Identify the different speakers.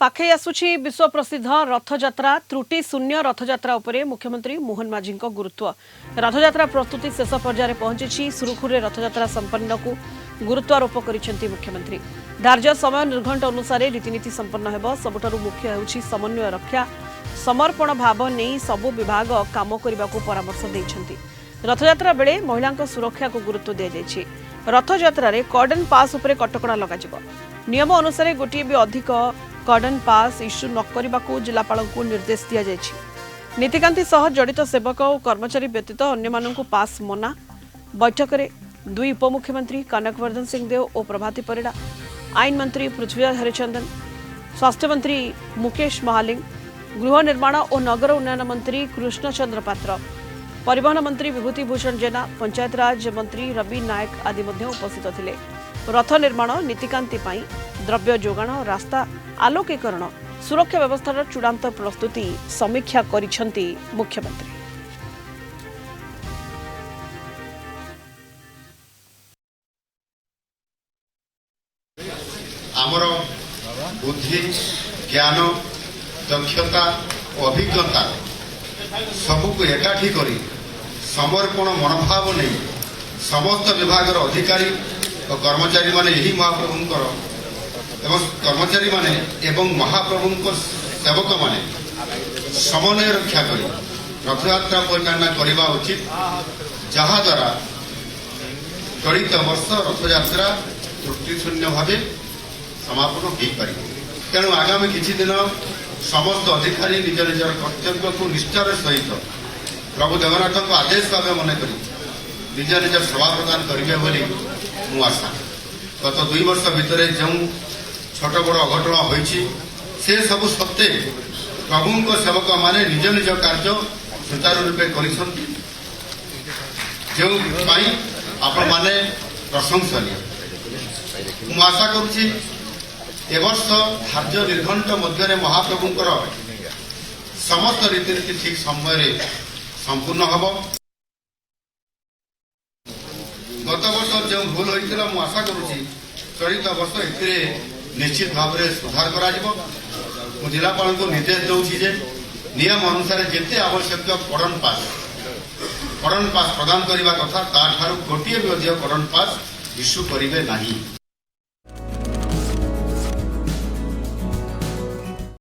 Speaker 1: पाखे आसुछि विश्व प्रसिद्ध रथयात्रा त्रुटि शून्य रथयात्रा उपरे मुख्यमंत्री मोहन माझी गुरुत्व रथयात्रा प्रस्तुति शेष पर्यायर पहुंची सुरुखुरे रथयात्रा संपन्न को गुरुत्वारोप करिसेंति मुख्यमंत्री धार्य समय निर्घंट अनुसार रीतिनीति संपन्न हेब सबुठारु मुख्य हेउछि समन्वय रक्षा समर्पण भाव नहीं सबु विभाग काम करने को परामर्श देइछंति रथयात्रा बेले महिलांक सुरक्षा को गुरुत्व दिया जायछि रथयात्रा रे कॉर्डन पास उपरे कटकणा लगाजिबो नियम अनुसार गोटे भी अधिक कॉर्डन पास इश्यू न करने को जिलापाल को निर्देश दिया जायछि नीतिकांति सह जड़ित सेवक और कर्मचारी व्यतीत अन्य माननकु पास मना बैठक में दुई उपमुख्यमंत्री कनकवर्धन सिंहदेव और प्रभाती परिड़ा आईन मंत्री पृथ्वीराज हरिचंदन स्वास्थ्य मंत्री मुकेश महालिंग गृह निर्माण और नगर उन्नयन मंत्री कृष्णचंद्र पात्र परिवहन मंत्री विभूति भूषण जेना पंचायतराज मंत्री रवि नायक आदि उपस्थित थिले रथ निर्माण नीतिकांति पाई द्रव्य जोगाण रास्ता आलोकीकरण सुरक्षा व्यवस्थार चूड़ांत प्रस्तुति समीक्षा करिसेंति मुख्यमंत्री
Speaker 2: आमर बुद्धि ज्ञान दक्षता अभिज्ञता सबको एकाठी करी समर्पण मनोभाव नहीं समस्त विभाग अधिकारी और कर्मचारी माने यही महाप्रभुंकर एवं कर्मचारी माने एवं महाप्रभुंकर सेवक माने समन्वय रक्षा करी रथयात्रा परिचालना करने उचित जहा द्वारा चलित वर्ष रथयात्रा त्रुटि शून्य भाव समापन हो पार तेणु आगामी किछि दिन समस्त अधिकारी निज निजर कर्तव्य को निष्ठार सहित प्रभु जगन्नाथ को आदेश भाव मन कर निज निज सभा प्रदान करेंगे बोली मु आशा गत 2 वर्ष भितर जो छोट बड़ अघटन होइछि से सब सत्ते प्रभु सेवक माने निज निज कार्य सुचारू रूपे करिसंति जो पाई आपण माने प्रशंसनीय मु आशा करुछि ए वर्ष धार्य निर्घंट मध्य महाप्रभुंकर समस्त रीतिनीति ठीक समय संपूर्ण हब गत वर्ष जो भूल होता मुझे आशा करुँच चलित वर्ष ए निश्चित भाव में सुधार कर जिलापाल को निर्देश दूसरी जे नियम अनुसार जिते आवश्यक कॉर्डन पास प्रदान करने कथा गोटे भी अधिक कॉर्डन पास इश्यू करेंगे नहीं।